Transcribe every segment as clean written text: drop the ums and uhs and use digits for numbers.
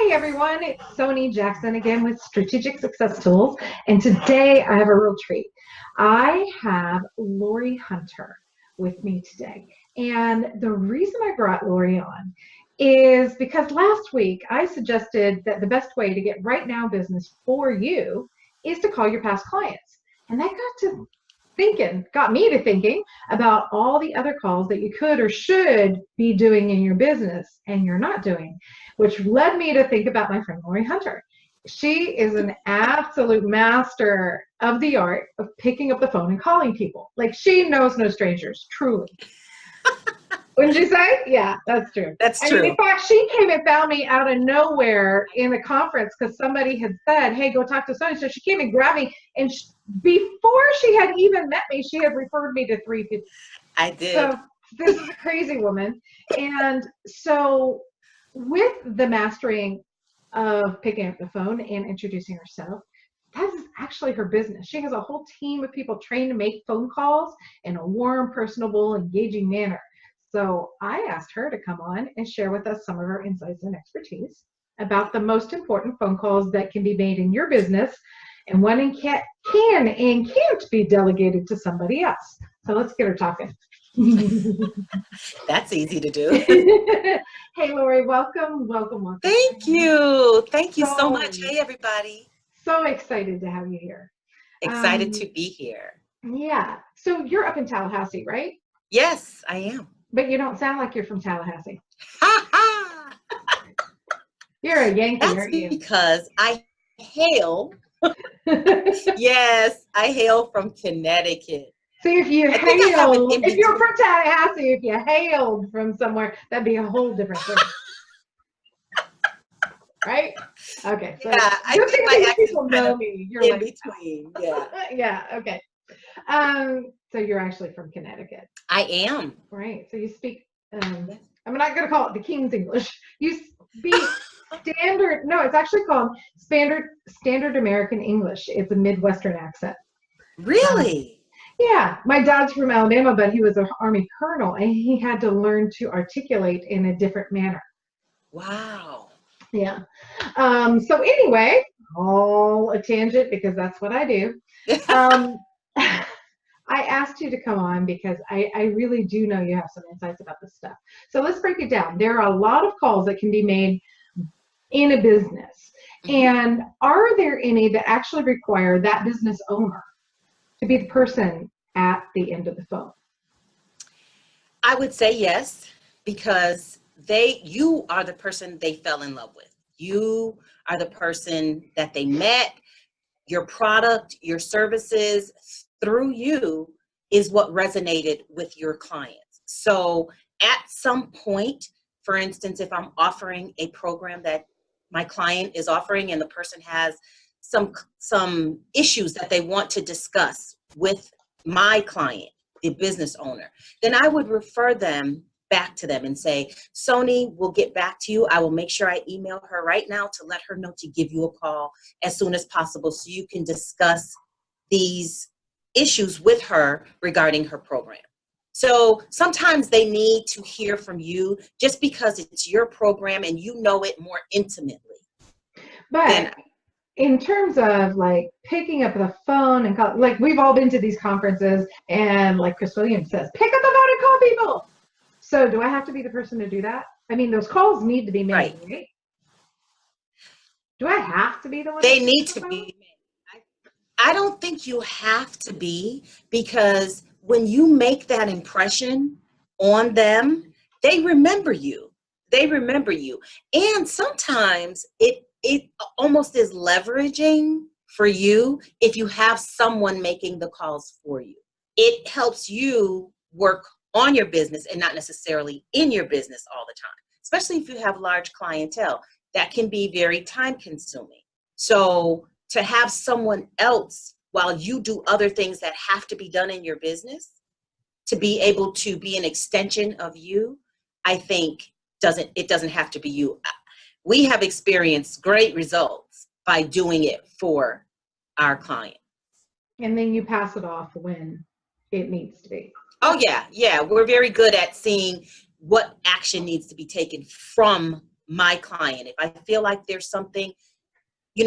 Hey everyone, it's Sony Jackson again with Strategic Success Tools, and today I have a real treat. I have Laurie Hunter with me today, and the reason I brought Laurie on is because last week I suggested that the best way to get right now business for you is to call your past clients, and that got me to thinking about all the other calls that you could or should be doing in your business and you're not doing, which led me to think about my friend Laurie Hunter. She is an absolute master of the art of picking up the phone and calling people. Like, she knows no strangers, truly. Wouldn't you say? Yeah, that's true. That's I true. mean, in fact, she came and found me out of nowhere in a conference because somebody had said, hey, go talk to Sony. So she came and grabbed me, and before she had even met me, she had referred me to 3 people. I did. So this is a crazy woman. And so with the mastering of picking up the phone and introducing herself, that is actually her business. She has a whole team of people trained to make phone calls in a warm, personable, engaging manner. So I asked her to come on and share with us some of her insights and expertise about the most important phone calls that can be made in your business and when it can and can't be delegated to somebody else. So let's get her talking. That's easy to do. Hey, Laurie, welcome. Thank you. Thank you so much. Hey, everybody. So excited to have you here. Excited to be here. Yeah. So you're up in Tallahassee, right? Yes, I am. But you don't sound like you're from Tallahassee. Ha ha! You're a Yankee, That's aren't you? because I hail. Yes, I hail from Connecticut. So if you're from Tallahassee, if you hailed from somewhere, that'd be a whole different thing. Right? Okay. So yeah, I think my accent people kind know of me. You're in like, between. Yeah. yeah. Okay. So you're actually from Connecticut. I am. Right. So you speak. I'm not going to call it the King's English. You speak standard. No, it's actually called standard American English. It's a Midwestern accent. Really? Yeah. My dad's from Alabama, but he was an Army colonel, and he had to learn to articulate in a different manner. Wow. Yeah. So anyway, all a tangent because that's what I do. I asked you to come on because I really do know you have some insights about this stuff. So let's break it down. There are a lot of calls that can be made in a business. And are there any that actually require that business owner to be the person at the end of the phone? I would say yes, because you are the person they fell in love with. You are the person that they met. Your product, your services through you is what resonated with your clients. So at some point, for instance, if I'm offering a program that my client is offering and the person has some issues that they want to discuss with my client, the business owner, then I would refer them back to them and say, Sony will get back to you. I will make sure I email her right now to let her know to give you a call as soon as possible so you can discuss these issues with her regarding her program. So sometimes they need to hear from you just because it's your program and you know it more intimately. But in terms of like picking up the phone and call, like we've all been to these conferences and like Chris Williams says, pick up the phone and call people. So do I have to be the person to do that? I mean, those calls need to be made, right? Do I have to be the one? They need to be made. I don't think you have to be, because when you make that impression on them, they remember you. They remember you. And sometimes it almost is leveraging for you if you have someone making the calls for you. It helps you work on your business and not necessarily in your business all the time, especially if you have large clientele. That can be very time consuming. So to have someone else while you do other things that have to be done in your business, to be able to be an extension of you, I think it doesn't have to be you. We have experienced great results by doing it for our clients. And then you pass it off when it needs to be. Oh, yeah. Yeah. We're very good at seeing what action needs to be taken from my client. If I feel like there's something,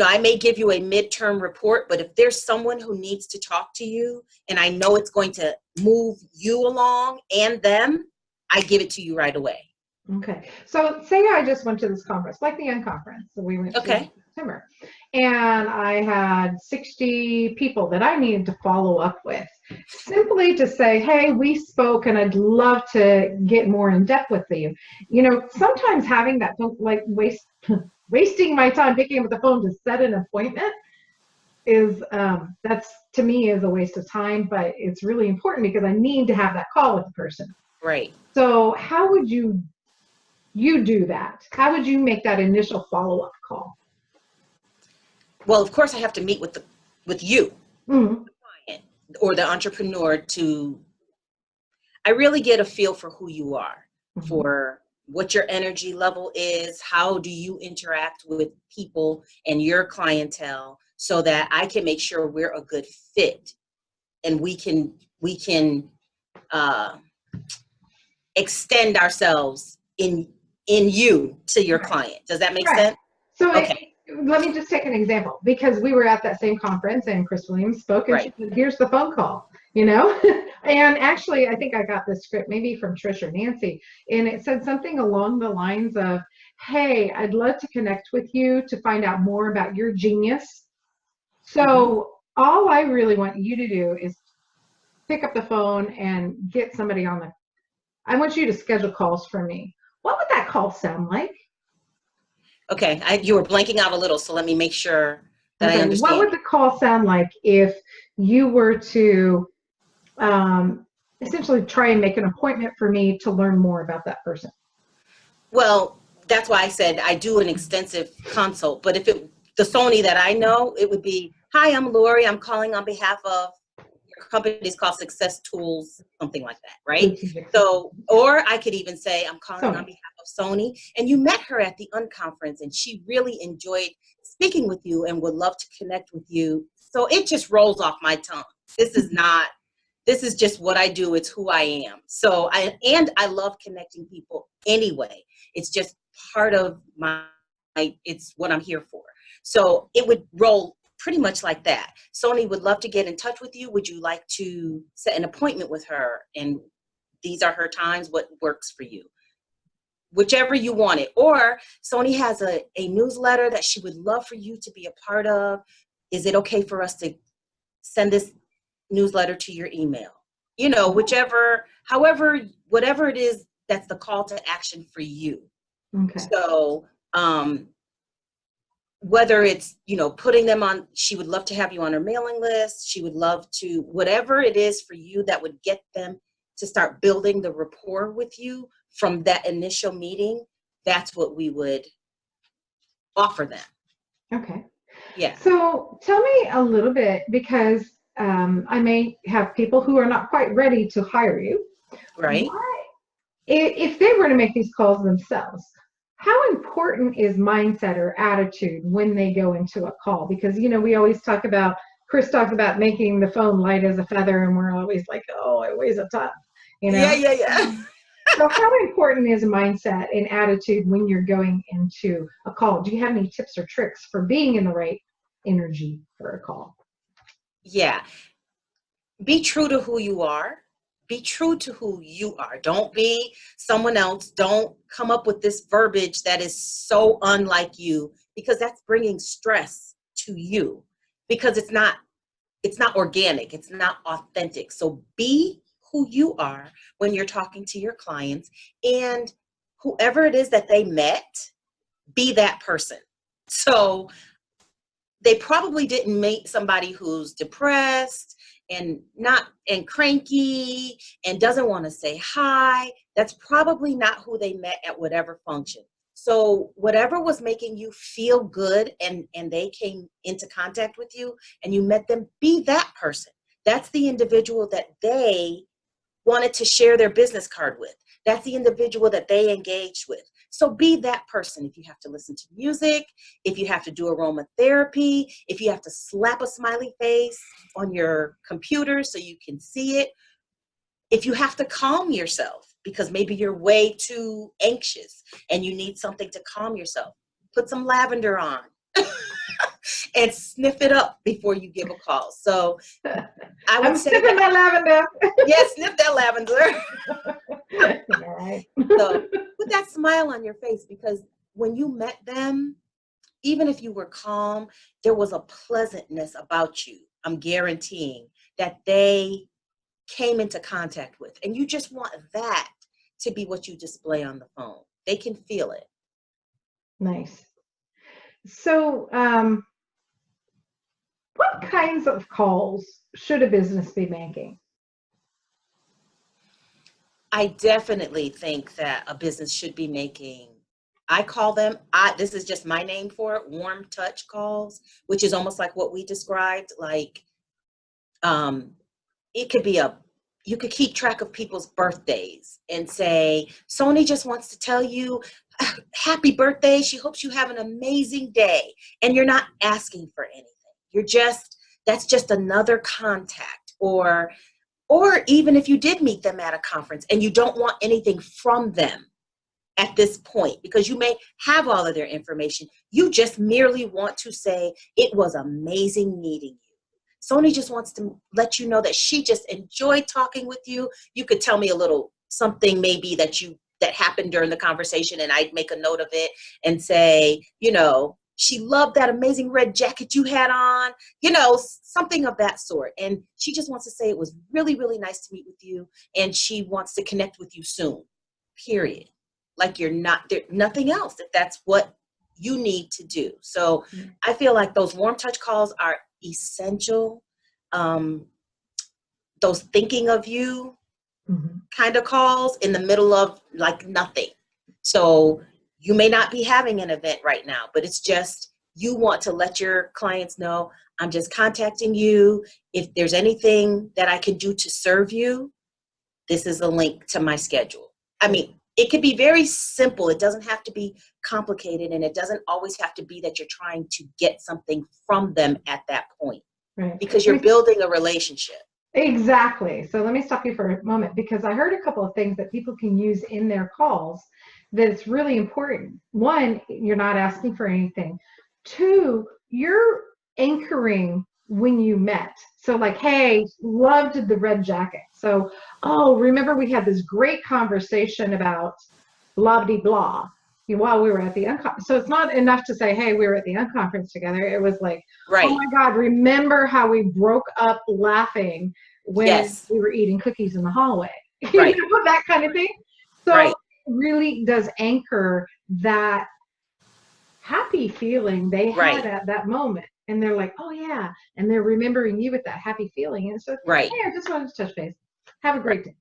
I may give you a midterm report, but if there's someone who needs to talk to you and I know it's going to move you along and them, I give it to you right away. Okay. So say I just went to this conference, like the Young Conference that we went to in September, and I had 60 people that I needed to follow up with, simply to say, hey, we spoke and I'd love to get more in depth with you. Sometimes having that, like wasting my time picking up the phone to set an appointment is, that's to me is a waste of time, but it's really important because I need to have that call with the person. Right. So how would you do that? How would you make that initial follow-up call? Well, of course I have to meet with you, Mm-hmm. the client or the entrepreneur, I really get a feel for who you are, mm-hmm. for what your energy level is, how do you interact with people and your clientele, so that I can make sure we're a good fit and we can extend ourselves in you to your client. Does that make sense? So okay. Let me just take an example, because we were at that same conference and Chris Williams spoke, and she said, here's the phone call, and actually I think I got this script maybe from Trish or Nancy, and it said something along the lines of, hey, I'd love to connect with you to find out more about your genius. So mm-hmm. all I really want you to do is pick up the phone and get somebody I want you to schedule calls for me. What would that call sound like? Okay, you were blanking out a little, so let me make sure that I understand. What would the call sound like if you were to essentially try and make an appointment for me to learn more about that person? Well, that's why I said I do an extensive consult, but if the Sony that I know, it would be, hi, I'm Laurie, I'm calling on behalf of your company's called Success Tools, something like that, right? So, or I could even say, I'm calling on behalf of Sony, and you met her at the unconference and she really enjoyed speaking with you and would love to connect with you. So it just rolls off my tongue. This is just what I do. It's who I am. So I love connecting people anyway. It's just part of it's what I'm here for. So it would roll pretty much like that. Sony would love to get in touch with you. Would you like to set an appointment with her? And these are her times. What works for you? Whichever you want it. Or Sony has a newsletter that she would love for you to be a part of. Is it okay for us to send this newsletter to your email? Whatever it is, that's the call to action for you. Okay. So, whether it's, putting them on, she would love to have you on her mailing list. She would love to, whatever it is for you that would get them to start building the rapport with you from that initial meeting, that's what we would offer them. Okay. Yeah. So tell me a little bit, because I may have people who are not quite ready to hire you. Right. If they were to make these calls themselves, how important is mindset or attitude when they go into a call? Because, we always Chris talks about making the phone light as a feather, and we're always like, oh, it weighs a ton, Yeah. So how important is mindset and attitude when you're going into a call? Do you have any tips or tricks for being in the right energy for a call? Yeah. Be true to who you are. Be true to who you are. Don't be someone else. Don't come up with this verbiage that is so unlike you, because that's bringing stress to you, because it's not organic. It's not authentic. So be who you are when you're talking to your clients, and whoever it is that they met, be that person. So they probably didn't meet somebody who's depressed and cranky and doesn't want to say hi. That's probably not who they met at whatever function. So whatever was making you feel good and they came into contact with you and you met them, be that person. That's the individual that they wanted to share their business card with. That's the individual that they engaged with. So be that person. If you have to listen to music, if you have to do aromatherapy, if you have to slap a smiley face on your computer so you can see it, if you have to calm yourself, because maybe you're way too anxious and you need something to calm yourself. Put some lavender on and sniff it up before you give a call. So I would I'm say sniffing that lavender. yes, sniff that lavender. All right. So put that smile on your face, because when you met them, even if you were calm, there was a pleasantness about you. I'm guaranteeing that they came into contact with. And you just want that to be what you display on the phone. They can feel it. Nice. So, what kinds of calls should a business be making? I definitely think that a business should be making, I call them, this is just my name for it, warm touch calls, which is almost like what we described. Like, it could be you could keep track of people's birthdays and say, Sony just wants to tell you happy birthday. She hopes you have an amazing day. And you're not asking for anything. That's just another contact. Or even if you did meet them at a conference and you don't want anything from them at this point, because you may have all of their information, you just merely want to say, it was amazing meeting you. Sony just wants to let you know that she just enjoyed talking with you. You could tell me a little something maybe that happened during the conversation, and I'd make a note of it and say, she loved that amazing red jacket you had on, something of that sort. And she just wants to say it was really, really nice to meet with you, and she wants to connect with you soon, period. Like you're not there, nothing else, if that's what you need to do. So I feel like those warm touch calls are essential. Those thinking of you kind of calls in the middle of like nothing. So you may not be having an event right now, but it's just, you want to let your clients know, I'm just contacting you. If there's anything that I can do to serve you, this is a link to my schedule. I mean, it could be very simple. It doesn't have to be complicated, and it doesn't always have to be that you're trying to get something from them at that point, Right. because you're building a relationship. Exactly. So let me stop you for a moment, because I heard a couple of things that people can use in their calls that it's really important. One, you're not asking for anything. Two, you're anchoring when you met. So like, hey, loved the red jacket. So, oh, remember we had this great conversation about blah, blah, blah while we were at the unconference. So it's not enough to say, hey, we were at the unconference together. It was like, right. Oh my God, remember how we broke up laughing when we were eating cookies in the hallway? Right. That kind of thing. So right. it really does anchor that happy feeling they had at that moment. And they're like, oh yeah. And they're remembering you with that happy feeling. And so, hey, I just wanted to touch base. Have a great day.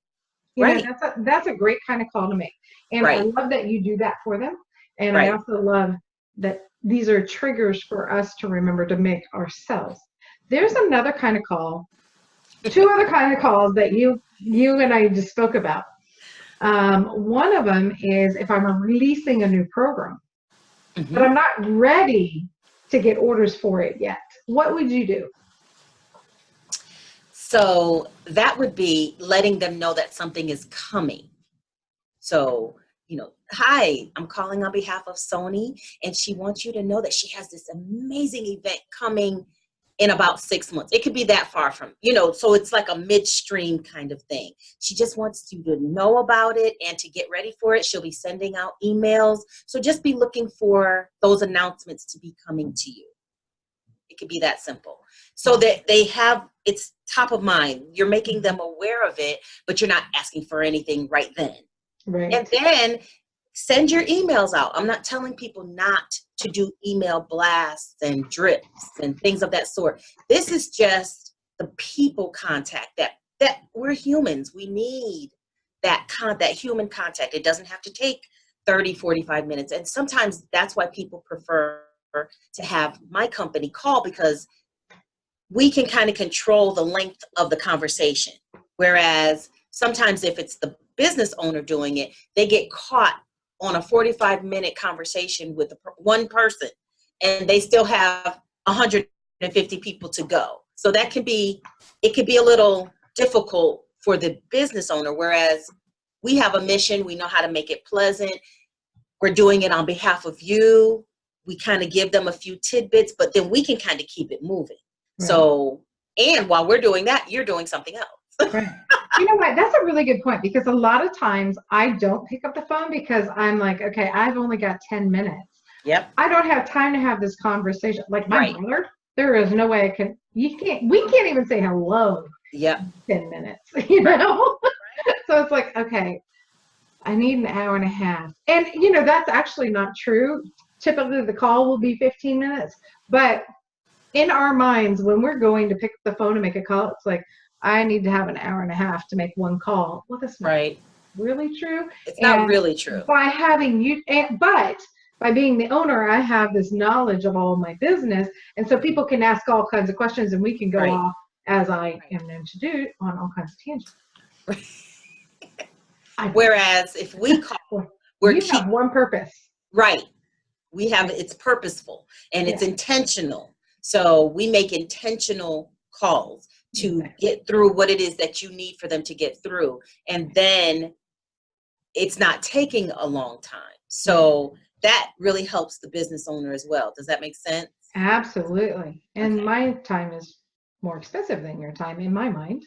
You know, that's a great kind of call to make. And I love that you do that for them. And I also love that these are triggers for us to remember to make ourselves. There's another kind of call, two other kind of calls that you and I just spoke about. One of them is if I'm releasing a new program, but I'm not ready to get orders for it yet. What would you do? So that would be letting them know that something is coming. So, hi, I'm calling on behalf of Sony, and she wants you to know that she has this amazing event coming in about 6 months. It could be that far from, so it's like a midstream kind of thing. She just wants you to know about it and to get ready for it. She'll be sending out emails. So just be looking for those announcements to be coming to you. It could be that simple. So that it's top of mind. You're making them aware of it, but you're not asking for anything right then. Right. And then send your emails out. I'm not telling people not to do email blasts and drips and things of that sort. This is just the people contact that we're humans. We need that human contact. It doesn't have to take 30, 45 minutes. And sometimes that's why people prefer to have my company call, because we can kind of control the length of the conversation. Whereas sometimes if it's the business owner doing it, they get caught on a 45-minute conversation with one person, and they still have 150 people to go. So it can be a little difficult for the business owner. Whereas we have a mission. We know how to make it pleasant. We're doing it on behalf of you. We kind of give them a few tidbits, but then we can kind of keep it moving. Right. So, and while we're doing that, you're doing something else. Right. You know what? That's a really good point, because a lot of times I don't pick up the phone because I'm like, okay, I've only got 10 minutes. Yep. I don't have time to have this conversation. Like my Right. brother, there is no way we can't even say hello. Yep. 10 minutes, you know? So it's like, okay, I need an hour and a half. And, you know, that's actually not true. Typically the call will be 15 minutes, but in our minds, when we're going to pick up the phone and make a call, it's like, I need to have an hour and a half to make one call. Well, that's not Right. really true. It's not really true. By having you, but by being the owner, I have this knowledge of all my business. And so people can ask all kinds of questions and we can go Right. off, as I am known to do, on all kinds of tangents. Whereas if we call, we have one purpose. Right. We have, it's purposeful and it's intentional. So we make intentional calls to get through what it is that you need for them to get through. And then it's not taking a long time. So that really helps the business owner as well. Does that make sense? Absolutely. And my time is more expensive than your time in my mind.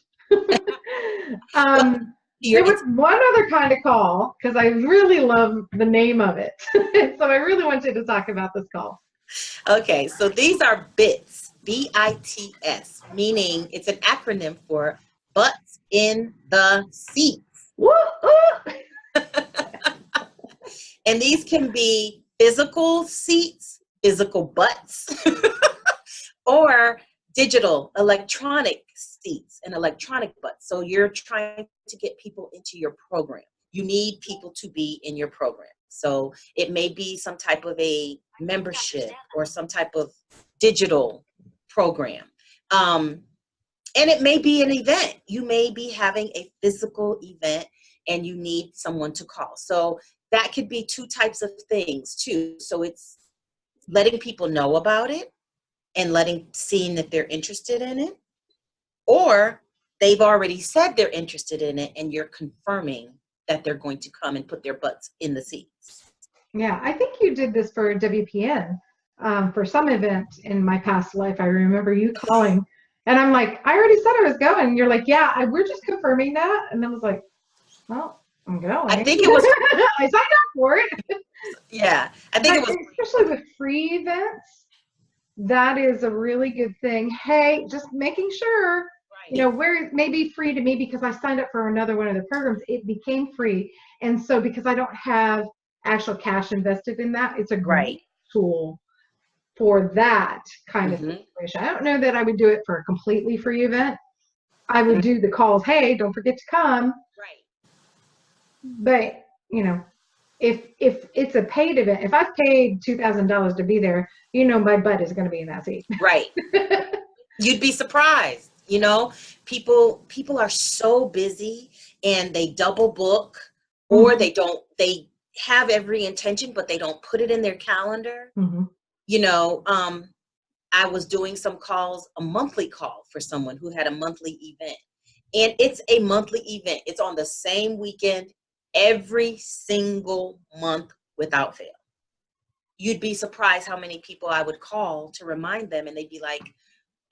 There was one other kind of call, because I really love the name of it. So I really want you to talk about this call. Okay, so these are BITS, BITS, meaning it's an acronym for butts in the seats. And these can be physical seats, physical butts, or digital, electronic seats and electronic butts. So you're trying to get people into your program. You need people to be in your program. So it may be some type of a membership or some type of digital program. And it may be an event. You may be having a physical event and you need someone to call. So that could be two types of things too. So it's letting people know about it and seeing that they're interested in it, or they've already said they're interested in it and you're confirming that they're going to come and put their butts in the seats. Yeah, I think you did this for WPN for some event in my past life. I remember you calling and I'm like, I already said I was going. And you're like, yeah, we're just confirming that. And I was like, well, I'm going. I think it was. I signed up for it. Yeah, I think it was. Especially with free events, that is a really good thing. Hey, just making sure, you know, where it may be free to me because I signed up for another one of the programs, it became free. And so because I don't have actual cash invested in that, it's a great tool for that kind of situation. I don't know that I would do it for a completely free event. I would do the calls, hey, don't forget to come. Right. But, you know, if it's a paid event, if I've paid $2,000 to be there, you know, my butt is going to be in that seat. Right. You'd be surprised. You know, people are so busy and they double book, or they have every intention, but they don't put it in their calendar. You know, I was doing some calls, a monthly call for someone who had a monthly event, and it's a monthly event. It's on the same weekend every single month without fail. You'd be surprised how many people I would call to remind them, and they'd be like,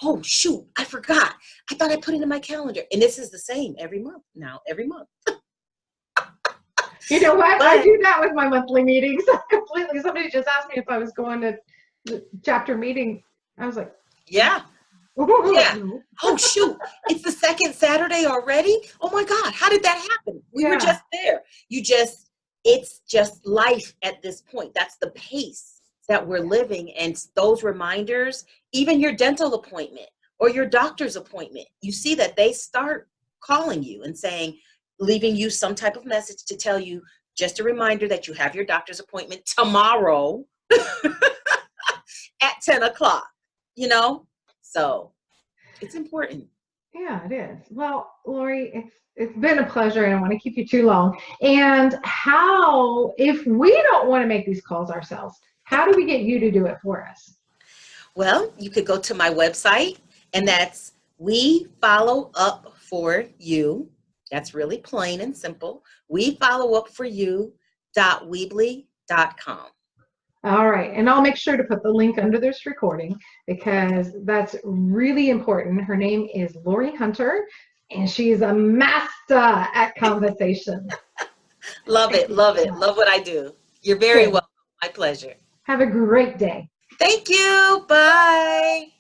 oh, shoot, I forgot. I thought I put it in my calendar. And this is the same every month now, every month. You know what? I do that with my monthly meetings completely. Somebody just asked me if I was going to the chapter meeting. I was like, yeah. Oh, shoot. It's the second Saturday already? Oh, my God. How did that happen? We were just there. It's just life at this point. That's the pace that we're living. And those reminders, even your dental appointment or your doctor's appointment, you see that they start calling you and saying, leaving you some type of message to tell you, just a reminder that you have your doctor's appointment tomorrow at 10 o'clock, you know? So it's important. Yeah, it is. Well, Laurie, it's been a pleasure. I don't want to keep you too long. And how, if we don't want to make these calls ourselves, how do we get you to do it for us? Well, you could go to my website, and that's We Follow Up For You. That's really plain and simple. We follow up for you.weebly.com. All right, and I'll make sure to put the link under this recording because that's really important. Her name is Laurie Hunter, and she's a master at conversation. Love it, love it. Love what I do. You're very welcome. My pleasure. Have a great day. Thank you. Bye.